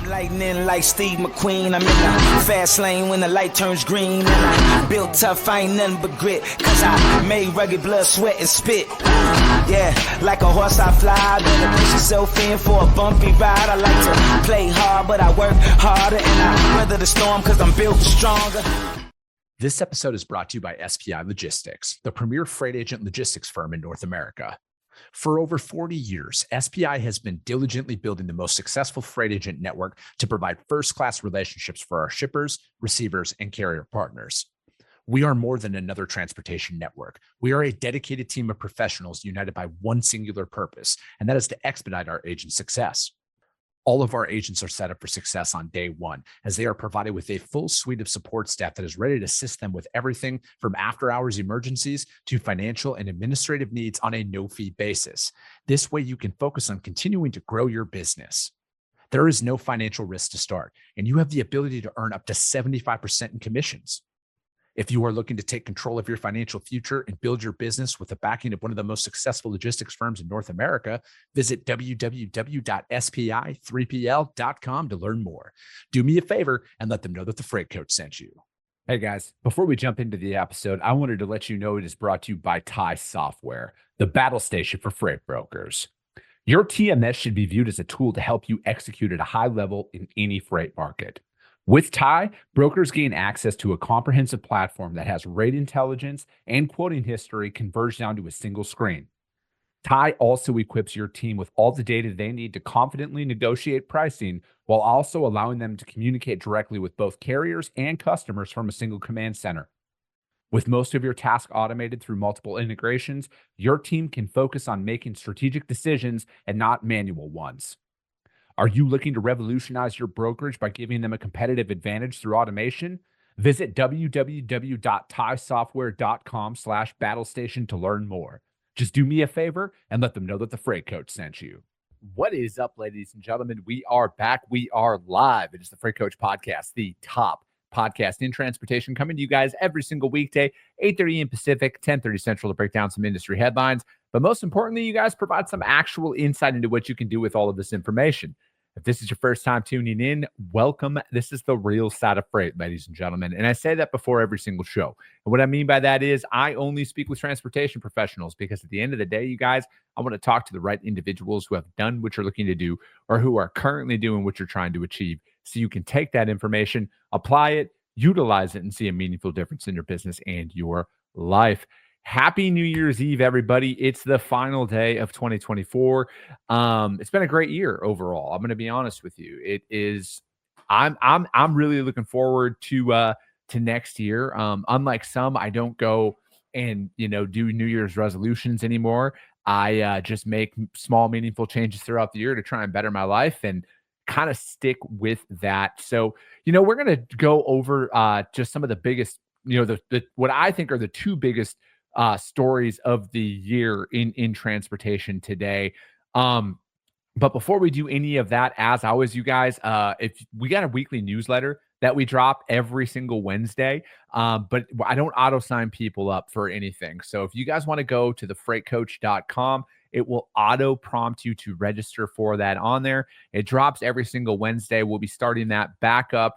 Lightning like Steve McQueen. I'm in the fast lane when the light turns green. And I built tough, I ain't nothing but grit. Cause I made rugged blood, sweat, and spit. Yeah, like a horse I fly. Better push yourself in for a bumpy ride. I like to play hard, but I work harder. And I weather the storm cause I'm built stronger. This episode is brought to you by SPI Logistics, the premier freight agent logistics firm in North America. For over 40 years, SPI has been diligently building the most successful freight agent network to provide first-class relationships for our shippers, receivers, and carrier partners. We are more than another transportation network. We are a dedicated team of professionals united by one singular purpose, and that is to expedite our agents' success. All of our agents are set up for success on day one, as they are provided with a full suite of support staff that is ready to assist them with everything from after-hours emergencies to financial and administrative needs on a no-fee basis. This way, you can focus on continuing to grow your business. There is no financial risk to start, and you have the ability to earn up to 75% in commissions. If you are looking to take control of your financial future and build your business with the backing of one of the most successful logistics firms in North America, visit www.spi3pl.com to learn more. Do me a favor and let them know that the Freight Coach sent you. Hey guys, before we jump into the episode, I wanted to let you know it is brought to you by TIE Software, the battle station for freight brokers. Your TMS should be viewed as a tool to help you execute at a high level in any freight market. With TIE, brokers gain access to a comprehensive platform that has rate intelligence and quoting history converged down to a single screen. TIE also equips your team with all the data they need to confidently negotiate pricing while also allowing them to communicate directly with both carriers and customers from a single command center. With most of your tasks automated through multiple integrations, your team can focus on making strategic decisions and not manual ones. Are you looking to revolutionize your brokerage by giving them a competitive advantage through automation? Visit www.tiesoftware.com/battlestation to learn more. Just do me a favor and let them know that the Freight Coach sent you. What is up, ladies and gentlemen? We are back. We are live. It is the Freight Coach Podcast, the top podcast in transportation, coming to you guys every single weekday, 8:30 a.m. Pacific, 10:30 Central, to break down some industry headlines. But most importantly, you guys provide some actual insight into what you can do with all of this information. If this is your first time tuning in, welcome. This is the real side of freight, ladies and gentlemen. And I say that before every single show. And what I mean by that is I only speak with transportation professionals because at the end of the day, you guys, I want to talk to the right individuals who have done what you're looking to do or who are currently doing what you're trying to achieve. So you can take that information, apply it, utilize it, and see a meaningful difference in your business and your life. Happy New Year's Eve, everybody. It's the final day of 2024. It's been a great year overall. I'm going to be honest with you. It is, I'm really looking forward to next year. Unlike some, I don't go and, do New Year's resolutions anymore. I just make small, meaningful changes throughout the year to try and better my life and kind of stick with that. So, we're going to go over just some of the biggest, what I think are the two biggest stories of the year in transportation today. But before we do any of that, as always, you guys, if we got a weekly newsletter that we drop every single Wednesday, but I don't auto sign people up for anything. So if you guys want to go to thefreightcoach.com, it will auto prompt you to register for that on there. It drops every single Wednesday. We'll be starting that back up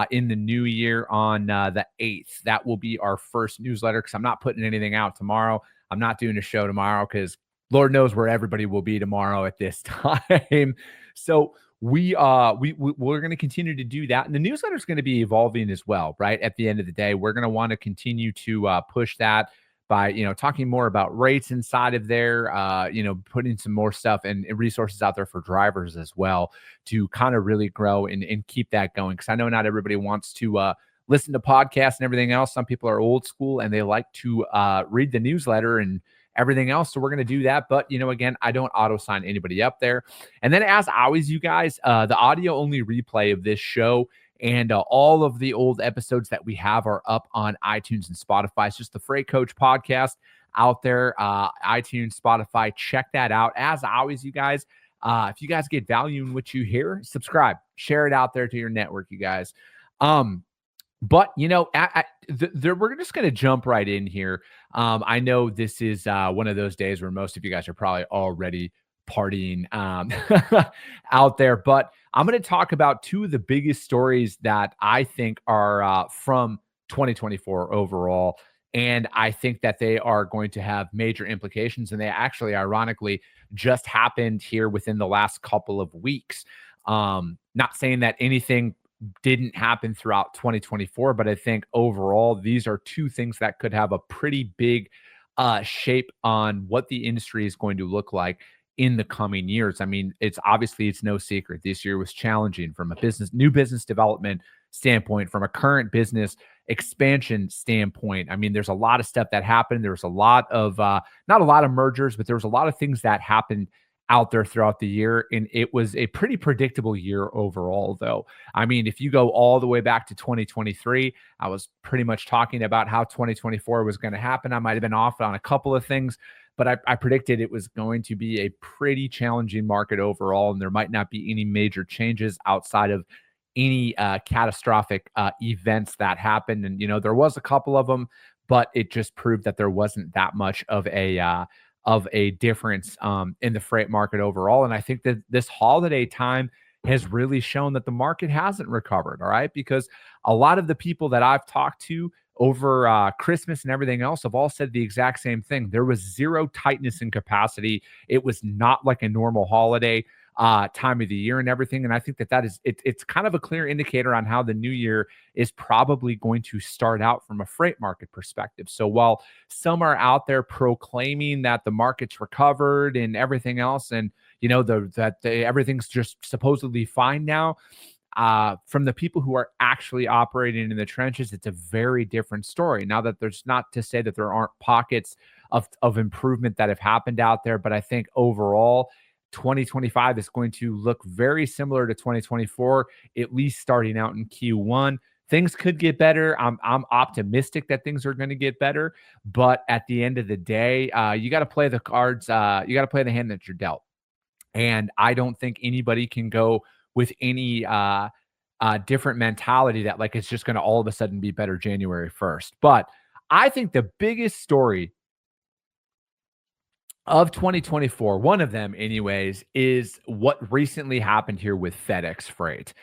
in the new year on the 8th. That will be our first newsletter because I'm not putting anything out tomorrow. I'm not doing a show tomorrow because Lord knows where everybody will be tomorrow at this time. So we're going to continue to do that. And the newsletter is going to be evolving as well, right? At the end of the day, we're going to want to continue to push that by, talking more about rates inside of there, putting some more stuff and resources out there for drivers as well to kind of really grow and keep that going. Because I know not everybody wants to listen to podcasts and everything else. Some people are old school and they like to read the newsletter and everything else. So we're going to do that. But, again, I don't auto sign anybody up there. And then as always, you guys, the audio only replay of this show and all of the old episodes that we have are up on iTunes and Spotify. It's just the Freight Coach Podcast out there, iTunes, Spotify. Check that out. As always, you guys, if you guys get value in what you hear, subscribe, share it out there to your network, you guys. But, we're just going to jump right in here. I know this is one of those days where most of you guys are probably already partying out there. But I'm going to talk about two of the biggest stories that I think are from 2024 overall. And I think that they are going to have major implications. And they actually, ironically, just happened here within the last couple of weeks. Not saying that anything didn't happen throughout 2024, but I think overall, these are two things that could have a pretty big shape on what the industry is going to look like in the coming years. I mean, it's no secret. This year was challenging from a new business development standpoint, from a current business expansion standpoint. I mean, there's a lot of stuff that happened. There was a lot of, not a lot of mergers, but there was a lot of things that happened out there throughout the year. And it was a pretty predictable year overall, though. I mean, if you go all the way back to 2023, I was pretty much talking about how 2024 was going to happen. I might have been off on a couple of things, but I predicted it was going to be a pretty challenging market overall, and there might not be any major changes outside of any catastrophic events that happened. And, there was a couple of them, but it just proved that there wasn't that much of a difference in the freight market overall. And I think that this holiday time has really shown that the market hasn't recovered, all right? Because a lot of the people that I've talked to over Christmas and everything else have all said the exact same thing. There was zero tightness in capacity. It was not like a normal holiday time of the year and everything. And I think that it's kind of a clear indicator on how the new year is probably going to start out from a freight market perspective. So while some are out there proclaiming that the market's recovered and everything else, and everything's just supposedly fine now, from the people who are actually operating in the trenches, it's a very different story. Now, that there's not to say that there aren't pockets of improvement that have happened out there, but I think overall 2025 is going to look very similar to 2024, at least starting out in Q1. Things could get better. I'm optimistic that things are going to get better, but at the end of the day, you got to play the cards. You got to play the hand that you're dealt. And I don't think anybody can go with any different mentality that like it's just going to all of a sudden be better January 1st. But I think the biggest story of 2024, one of them anyways, is what recently happened here with FedEx Freight.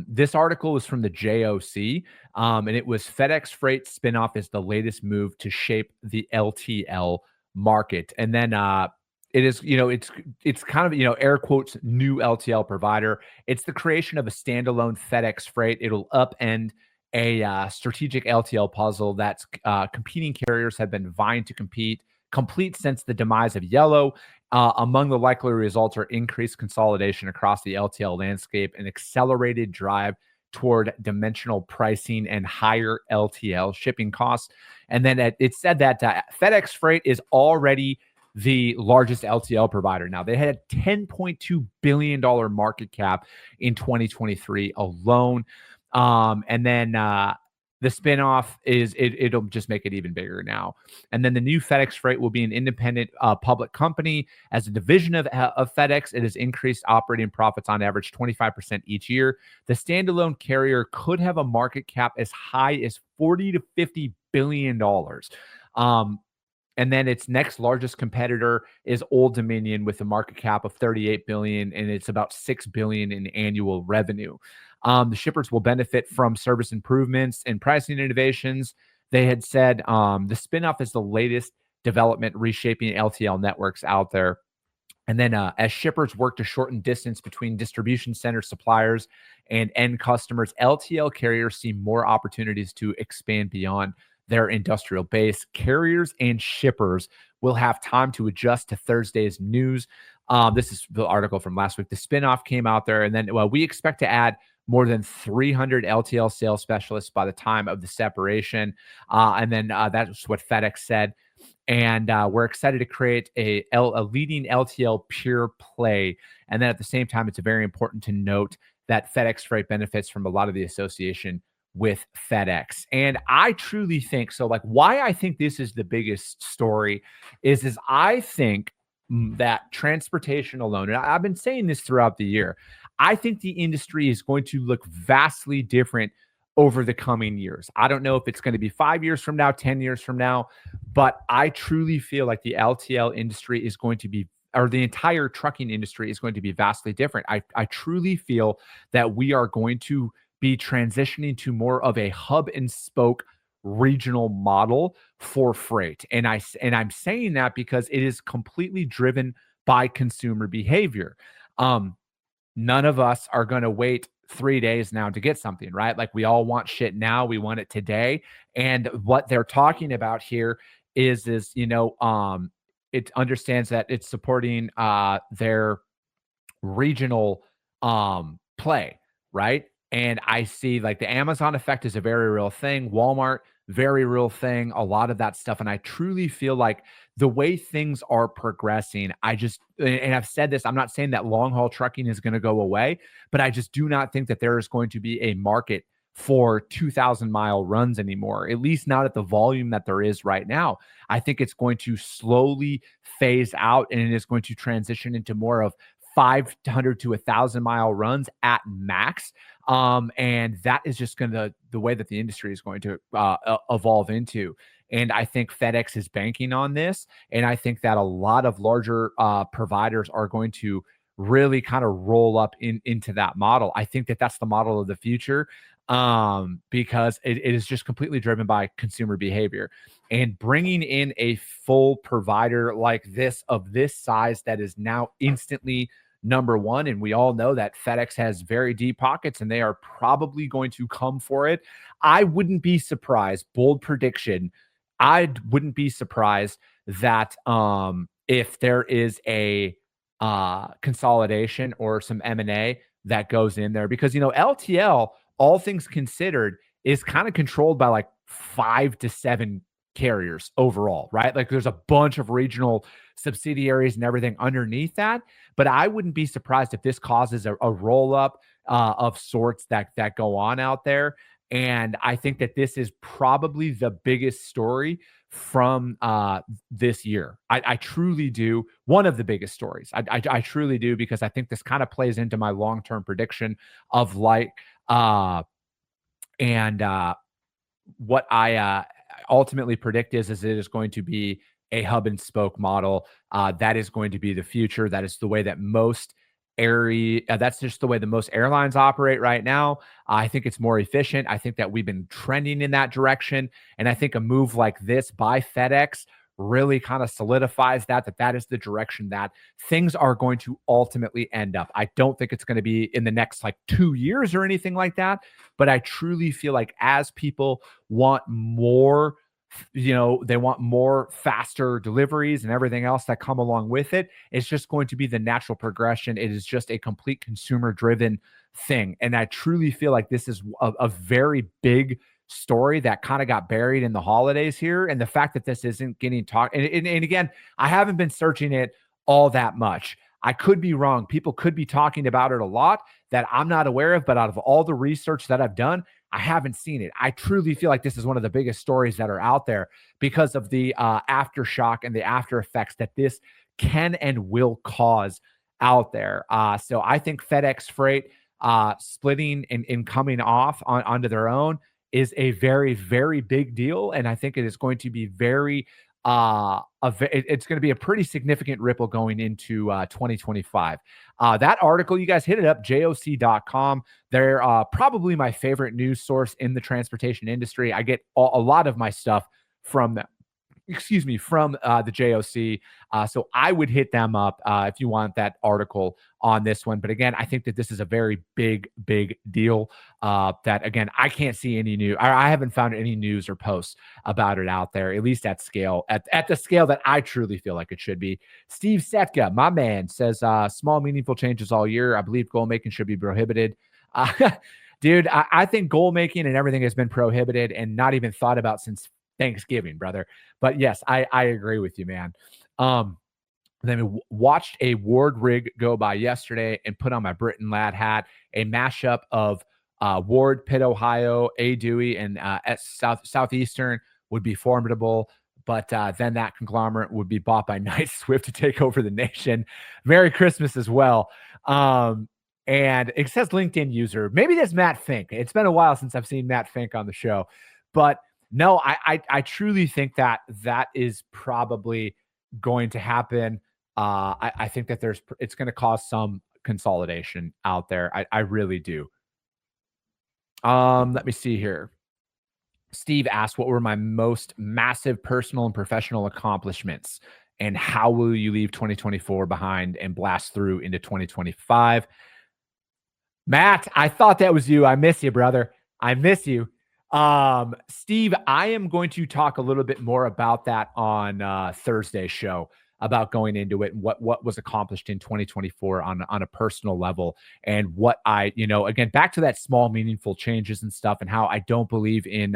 This article is from the JOC, and it was FedEx Freight spinoff is the latest move to shape the LTL market. And then it is, it's kind of, air quotes, new LTL provider. It's the creation of a standalone FedEx Freight. It'll upend a strategic LTL puzzle that's competing carriers have been vying to complete since the demise of Yellow. Among the likely results are increased consolidation across the LTL landscape, an accelerated drive toward dimensional pricing, and higher LTL shipping costs. And then it said that FedEx Freight is already the largest LTL provider. Now, they had a $10.2 billion market cap in 2023 alone. And then the spinoff it'll just make it even bigger now. And then the new FedEx Freight will be an independent public company. As a division of FedEx, it has increased operating profits on average 25% each year. The standalone carrier could have a market cap as high as $40 to $50 billion. And then its next largest competitor is Old Dominion with a market cap of $38 billion, and it's about $6 billion in annual revenue. The shippers will benefit from service improvements and pricing innovations. They had said the spinoff is the latest development reshaping LTL networks out there. And then as shippers work to shorten distance between distribution center suppliers and end customers, LTL carriers see more opportunities to expand beyond their industrial base. Carriers and shippers will have time to adjust to Thursday's news. This is the article from last week. The spinoff came out there, and then we expect to add more than 300 LTL sales specialists by the time of the separation. And then that's what FedEx said. And we're excited to create a leading LTL pure play. And then at the same time, it's very important to note that FedEx Freight benefits from a lot of the association with FedEx. And I truly think so. Like, why I think this is the biggest story is I think that transportation alone, and I've been saying this throughout the year, I think the industry is going to look vastly different over the coming years. I don't know if it's going to be 5 years from now, 10 years from now, but I truly feel like the LTL industry is going to be or the entire trucking industry is going to be vastly different. I truly feel that we are going to be transitioning to more of a hub and spoke regional model for freight. And I'm saying that because it is completely driven by consumer behavior. None of us are going to wait 3 days now to get something, right? Like we all want shit now. We want it today. And what they're talking about here is, it understands that it's supporting their regional play, right? And I see like the Amazon effect is a very real thing. Walmart, very real thing, a lot of that stuff. And I truly feel like the way things are progressing, and I've said this, I'm not saying that long haul trucking is going to go away, but I just do not think that there is going to be a market for 2,000-mile runs anymore, at least not at the volume that there is right now. I think it's going to slowly phase out, and it is going to transition into more of 500 to 1,000-mile runs at max. And that is just going to the way that the industry is going to evolve into. And I think FedEx is banking on this. And I think that a lot of larger providers are going to really kind of roll up into that model. I think that that's the model of the future, because it is just completely driven by consumer behavior. And bringing in a full provider like this, of this size, that is now instantly number one. And we all know that FedEx has very deep pockets and they are probably going to come for it. I wouldn't be surprised, bold prediction, I wouldn't be surprised that if there is a consolidation or some M&A that goes in there, because, LTL, all things considered, is kind of controlled by like 5 to 7 carriers overall, right? Like there's a bunch of regional subsidiaries and everything underneath that. But I wouldn't be surprised if this causes a roll up of sorts that go on out there. And I think that this is probably the biggest story from this year. I truly do. One of the biggest stories. I truly do, because I think this kind of plays into my long-term prediction of what I ultimately predict is it is going to be a hub and spoke model. That is going to be the future. That is the way that that's just the way the most airlines operate right now. I think it's more efficient. I think that we've been trending in that direction. And I think a move like this by FedEx really kind of solidifies that is the direction that things are going to ultimately end up. I don't think it's going to be in the next like 2 years or anything like that, but I truly feel like as people want more, they want more faster deliveries and everything else that come along with it, it's just going to be the natural progression. It is just a complete consumer driven thing. And I truly feel like this is a very big story that kind of got buried in the holidays here. And the fact that this isn't getting talked, and again, I haven't been searching it all that much. I could be wrong. People could be talking about it a lot that I'm not aware of, but out of all the research that I've done, I haven't seen it. I truly feel like this is one of the biggest stories that are out there because of the aftershock and the after effects that this can and will cause out there. So I think FedEx Freight splitting and coming off onto their own is a very, very big deal. And I think it is going to be it's going to be a pretty significant ripple going into 2025. That article, you guys hit it up, joc.com. They're probably my favorite news source in the transportation industry. I get a lot of my stuff from them. From the JOC. So I would hit them up if you want that article on this one. But again, I think that this is a very big, big deal that, again, I can't see any news. I haven't found any news or posts about it out there, at least at scale, at the scale that I truly feel like it should be. Steve Setka, my man, says small, meaningful changes all year. I believe goal making should be prohibited. Dude, I think goal making and everything has been prohibited and not even thought about since Thanksgiving, brother. But yes, I agree with you, man. Then watched a Ward rig go by yesterday and put on my Britain Lad hat, a mashup of Ward, Pitt, Ohio, A. Dewey, and Southeastern would be formidable. But then that conglomerate would be bought by Knight Swift to take over the nation. Merry Christmas as well. And it says LinkedIn user. Maybe that's Matt Fink. It's been a while since I've seen Matt Fink on the show. But no, I truly think that is probably going to happen. I think that it's going to cause some consolidation out there. I really do. Let me see here. Steve asked, what were my most massive personal and professional accomplishments? And how will you leave 2024 behind and blast through into 2025? Matt, I thought that was you. I miss you, brother. I miss you. Steve, I am going to talk a little bit more about that on Thursday's show, about going into it and what was accomplished in 2024 on a personal level, and what I, again, back to that small, meaningful changes and stuff, and how I don't believe in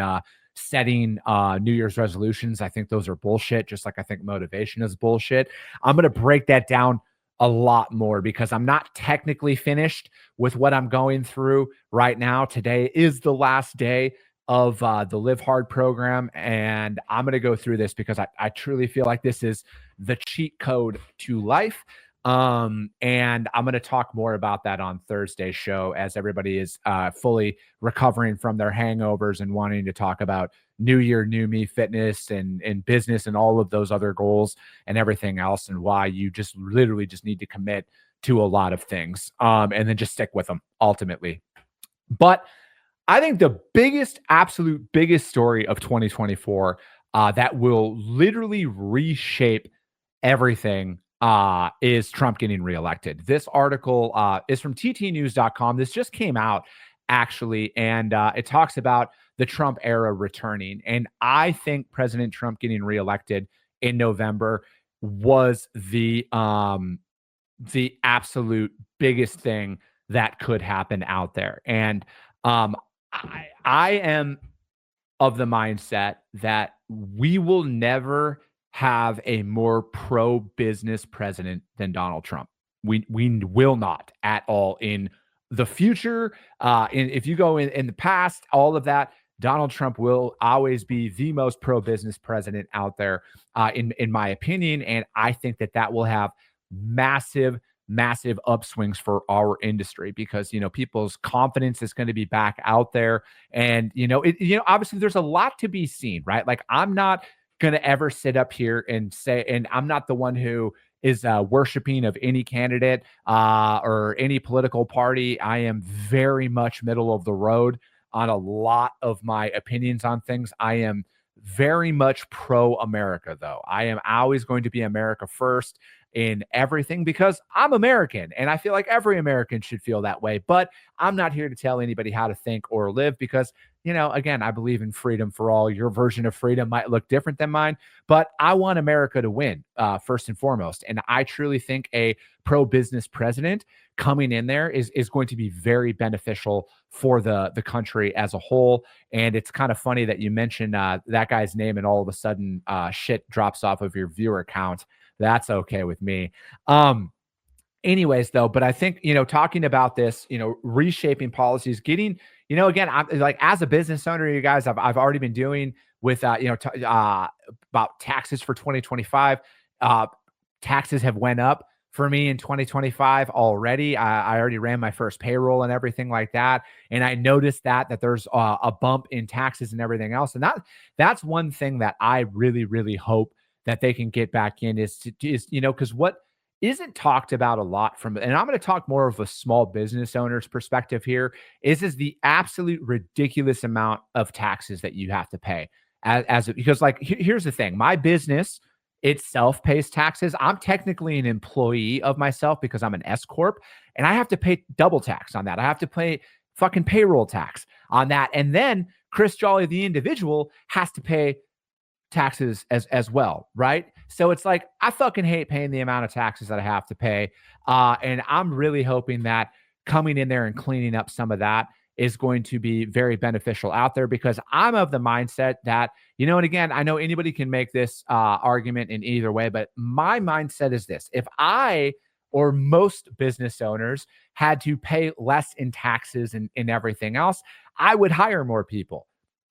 setting New Year's resolutions. I think those are bullshit, just like I think motivation is bullshit. I'm going to break that down a lot more because I'm not technically finished with what I'm going through right now. Today is the last day of the Live Hard program, and I'm going to go through this because I truly feel like this is the cheat code to life. And I'm going to talk more about that on Thursday's show as everybody is fully recovering from their hangovers and wanting to talk about New Year, New Me fitness and business and all of those other goals and everything else, and why you just literally just need to commit to a lot of things and then just stick with them ultimately. But I think the absolute biggest story of 2024 that will literally reshape everything is Trump getting reelected. This article is from ttnews.com. This just came out, actually, and it talks about the Trump era returning. And I think President Trump getting reelected in November was the absolute biggest thing that could happen out there. And I am of the mindset that we will never have a more pro-business president than Donald Trump. We will not at all in the future. If you go in the past, all of that, Donald Trump will always be the most pro-business president out there, in my opinion. And I think that will have massive upswings for our industry because, people's confidence is going to be back out there. And, obviously there's a lot to be seen, right? Like, I'm not going to ever sit up here and say, and I'm not the one who is worshiping of any candidate or any political party. I am very much middle of the road on a lot of my opinions on things. I am very much pro-America, though. I am always going to be America first in everything because I'm American, and I feel like every American should feel that way. But I'm not here to tell anybody how to think or live because, again, I believe in freedom for all. Your version of freedom might look different than mine, but I want America to win first and foremost. And I truly think a pro-business president coming in there is going to be very beneficial for the country as a whole. And it's kind of funny that you mentioned that guy's name and all of a sudden shit drops off of your viewer count. That's okay with me. Anyways, though, but I think, talking about this, reshaping policies, getting, again, I'm like, as a business owner, you guys, I've already been doing with, about taxes for 2025. Taxes have went up for me in 2025 already. I already ran my first payroll and everything like that. And I noticed that there's a bump in taxes and everything else. And that's one thing that I really, really hope that they can get back in is because what isn't talked about a lot and I'm going to talk more of a small business owner's perspective here, is the absolute ridiculous amount of taxes that you have to pay because like, here's the thing, my business itself pays taxes. I'm technically an employee of myself because I'm an S corp, and I have to pay double tax on that. I have to pay fucking payroll tax on that. And then Chris Jolly, the individual, has to pay taxes as well, right? So it's like, I fucking hate paying the amount of taxes that I have to pay. And I'm really hoping that coming in there and cleaning up some of that is going to be very beneficial out there, because I'm of the mindset that, and again, I know anybody can make this argument in either way, but my mindset is this: if I or most business owners had to pay less in taxes and everything else, I would hire more people,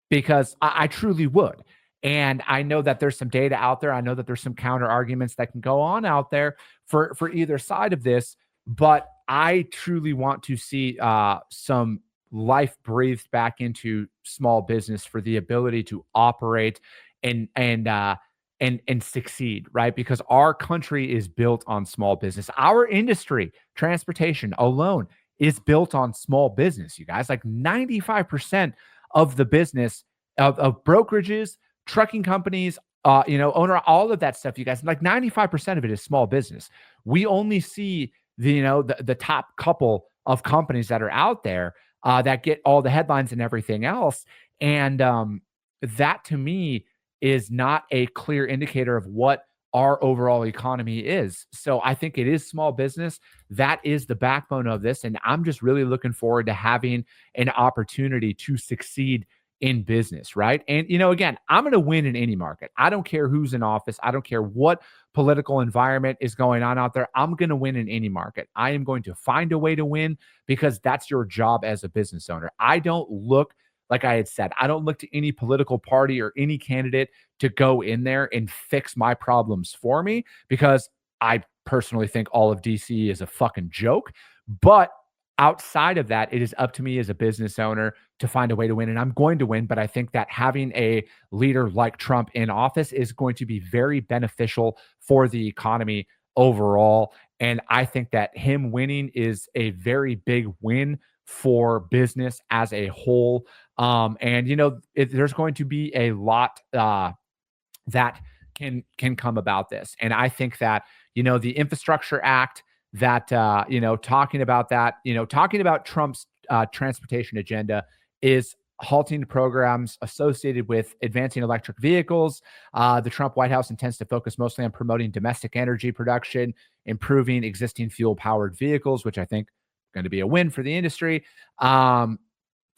because I truly would. And I know that there's some data out there. I know that there's some counter arguments that can go on out there for either side of this, but I truly want to see some life breathed back into small business for the ability to operate and and succeed, right? Because our country is built on small business. Our industry, transportation alone, is built on small business, you guys. Like 95% of the business of brokerages, trucking companies, owner, all of that stuff, you guys, like 95% of it is small business. We only see the top couple of companies that are out there that get all the headlines and everything else. And that to me is not a clear indicator of what our overall economy is. So I think it is small business. That is the backbone of this. And I'm just really looking forward to having an opportunity to succeed in business, right? And, again, I'm going to win in any market. I don't care who's in office. I don't care what political environment is going on out there. I'm going to win in any market. I am going to find a way to win because that's your job as a business owner. I don't look, like I had said, I don't look to any political party or any candidate to go in there and fix my problems for me, because I personally think all of DC is a fucking joke. But outside of that, it is up to me as a business owner to find a way to win, and I'm going to win. But I think that having a leader like Trump in office is going to be very beneficial for the economy overall. And I think that him winning is a very big win for business as a whole. There's going to be a lot that can come about this. And I think that, the Infrastructure Act, that, talking about Trump's transportation agenda is halting programs associated with advancing electric vehicles. The Trump White House intends to focus mostly on promoting domestic energy production, improving existing fuel-powered vehicles, which I think is going to be a win for the industry. And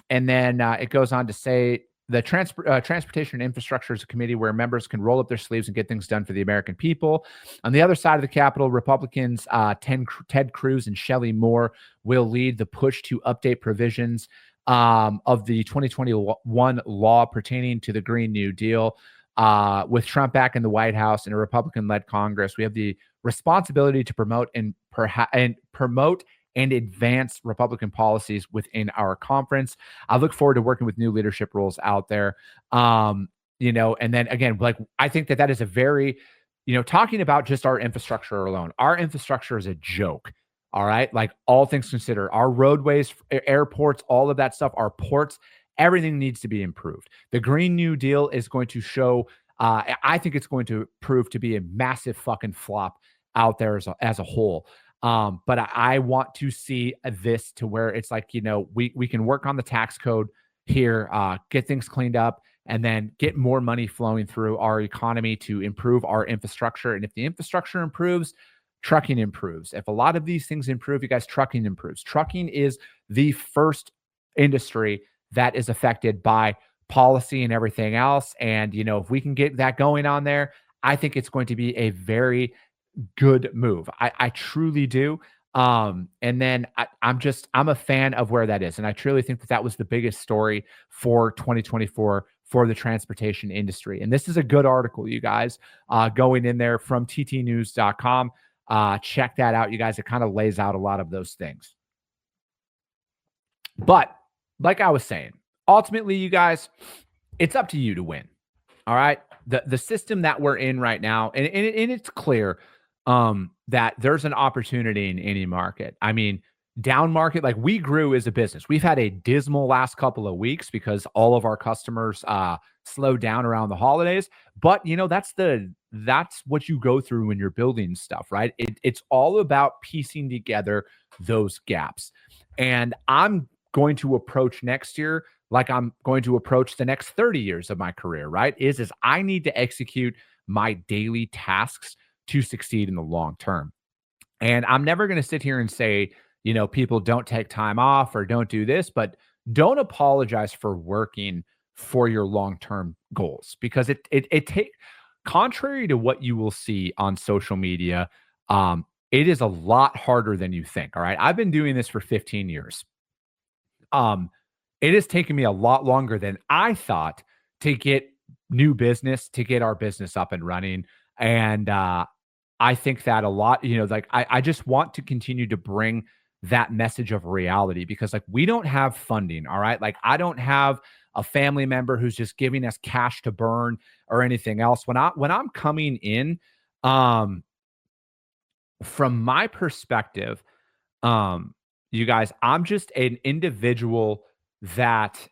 then it goes on to say the Transportation and Infrastructure is a committee where members can roll up their sleeves and get things done for the American people. On the other side of the Capitol, Republicans Ted Cruz and Shelley Moore will lead the push to update provisions of the 2021 law pertaining to the Green New Deal. With Trump back in the White House and a Republican-led Congress, we have the responsibility to promote and advance Republican policies within our conference. I look forward to working with new leadership roles out there. And then again, like, I think that is a very, talking about just our infrastructure alone, our infrastructure is a joke. All right. Like, all things considered, our roadways, airports, all of that stuff, our ports, everything needs to be improved. The Green New Deal is going to show, I think it's going to prove to be a massive fucking flop out there as a whole. But I want to see this to where it's like, we can work on the tax code here, get things cleaned up, and then get more money flowing through our economy to improve our infrastructure. And if the infrastructure improves, trucking improves. If a lot of these things improve, you guys, trucking improves. Trucking is the first industry that is affected by policy and everything else. And, if we can get that going on there, I think it's going to be a very good move. I truly do. And then I'm a fan of where that is. And I truly think that was the biggest story for 2024 for the transportation industry. And this is a good article, you guys, going in there from ttnews.com. Check that out, you guys. It kind of lays out a lot of those things. But like I was saying, ultimately, you guys, it's up to you to win. All right. The system that we're in right now, and it's clear that there's an opportunity in any market. I mean, down market, like, we grew as a business. We've had a dismal last couple of weeks because all of our customers slowed down around the holidays. But that's what you go through when you're building stuff, right? It's all about piecing together those gaps. And I'm going to approach next year like I'm going to approach the next 30 years of my career, right? Is I need to execute my daily tasks to succeed in the long term. And I'm never going to sit here and say, people don't take time off or don't do this, but don't apologize for working for your long-term goals, because it take, contrary to what you will see on social media, it is a lot harder than you think. All right. I've been doing this for 15 years. It has taken me a lot longer than I thought to get new business, to get our business up and running. And I think that a lot, I just want to continue to bring that message of reality, because like we don't have funding. All right. Like I don't have a family member who's just giving us cash to burn or anything else. When I'm coming in, from my perspective, you guys, I'm just an individual that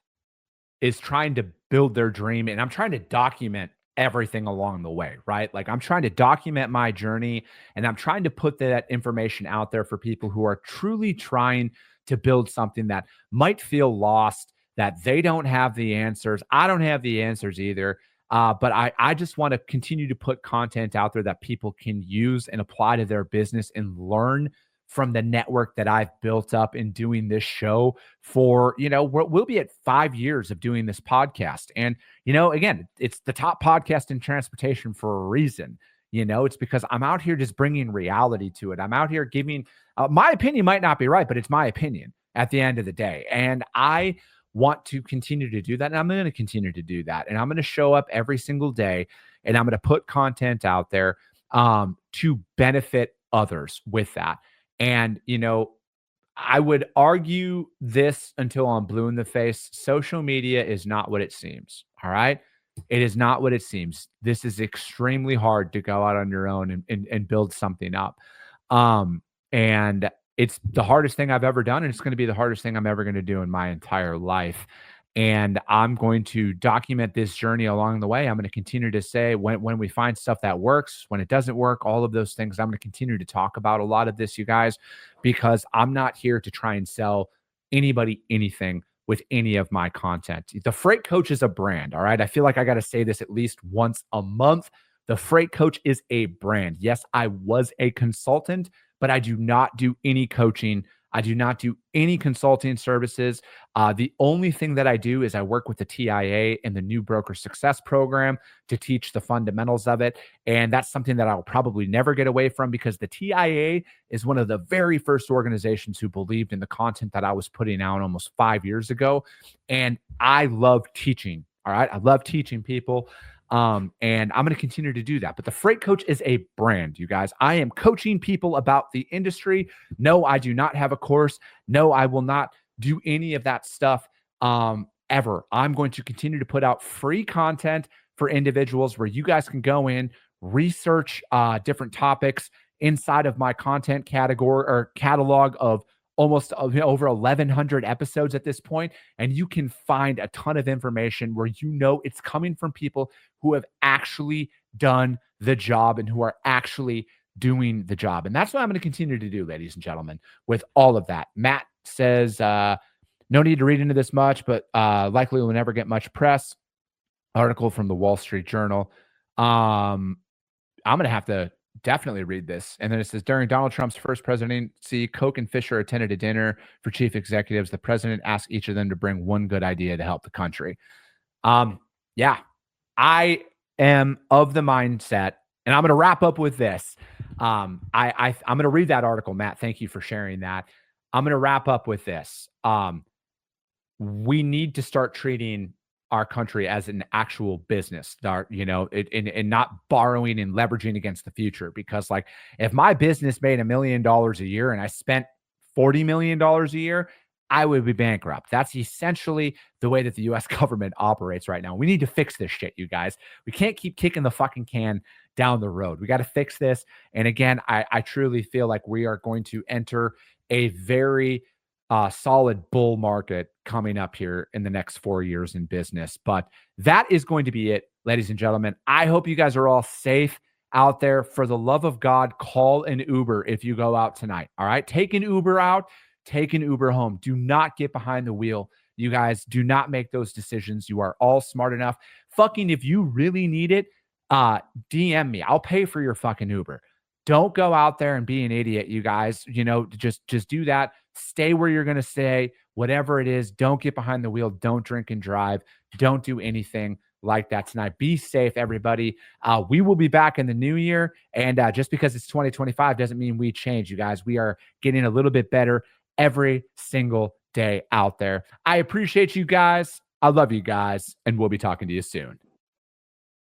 is trying to build their dream, and I'm trying to document everything along the way, right? Like I'm trying to document my journey, and I'm trying to put that information out there for people who are truly trying to build something that might feel lost, that they don't have the answers. I don't have the answers either. But I just want to continue to put content out there that people can use and apply to their business and learn from the network that I've built up in doing this show for, we'll be at 5 years of doing this podcast. And, again, it's the top podcast in transportation for a reason. It's because I'm out here just bringing reality to it. I'm out here giving, my opinion might not be right, but it's my opinion at the end of the day. And I want to continue to do that. And I'm going to continue to do that. And I'm going to show up every single day, and I'm going to put content out there to benefit others with that. And, I would argue this until I'm blue in the face. Social media is not what it seems. All right. It is not what it seems. This is extremely hard to go out on your own and build something up. And it's the hardest thing I've ever done. And it's going to be the hardest thing I'm ever going to do in my entire life. And I'm going to document this journey along the way. I'm going to continue to say when we find stuff that works, when it doesn't work, all of those things. I'm going to continue to talk about a lot of this, you guys, because I'm not here to try and sell anybody anything with any of my content. The Freight Coach is a brand. All right. I feel like I got to say this at least once a month. The Freight Coach is a brand. Yes, I was a consultant, but I do not do any coaching. I do not do any consulting services. The only thing that I do is I work with the TIA and the New Broker Success Program to teach the fundamentals of it. And that's something that I'll probably never get away from, because the TIA is one of the very first organizations who believed in the content that I was putting out almost 5 years ago. And I love teaching. All right. I love teaching people. And I'm going to continue to do that. But the Freight Coach is a brand, you guys. I am coaching people about the industry. No, I do not have a course. No, I will not do any of that stuff ever. I'm going to continue to put out free content for individuals where you guys can go in, research different topics inside of my content category or catalog of almost over 1,100 episodes at this point, and you can find a ton of information where it's coming from people who have actually done the job and who are actually doing the job. And that's what I'm going to continue to do, ladies and gentlemen, with all of that. Matt says, no need to read into this much, but likely will never get much press. Article from the Wall Street Journal. I'm going to have to definitely read this. And then it says, during Donald Trump's first presidency, Koch and Fisher attended a dinner for chief executives. The president asked each of them to bring one good idea to help the country. Yeah, I am of the mindset, and I'm going to wrap up with this. I'm going to read that article, Matt. Thank you for sharing that. I'm going to wrap up with this. We need to start treating our country as an actual business, and not borrowing and leveraging against the future. Because like, if my business made $1 million a year and I spent $40 million a year, I would be bankrupt. That's essentially the way that the US government operates right now. We need to fix this shit, you guys. We can't keep kicking the fucking can down the road. We got to fix this. And again, I truly feel like we are going to enter a very solid bull market coming up here in the next 4 years in business. But that is going to be it, ladies and gentlemen. I hope you guys are all safe out there. For the love of God, call an Uber if you go out tonight. All right. Take an Uber out, take an Uber home. Do not get behind the wheel. You guys do not make those decisions. You are all smart enough. Fucking, if you really need it, DM me. I'll pay for your fucking Uber. Don't go out there and be an idiot, you guys. Just do that. Stay where you're going to stay, whatever it is. Don't get behind the wheel. Don't drink and drive. Don't do anything like that tonight. Be safe, everybody. We will be back in the new year. And just because it's 2025 doesn't mean we change, you guys. We are getting a little bit better every single day out there. I appreciate you guys. I love you guys. And we'll be talking to you soon.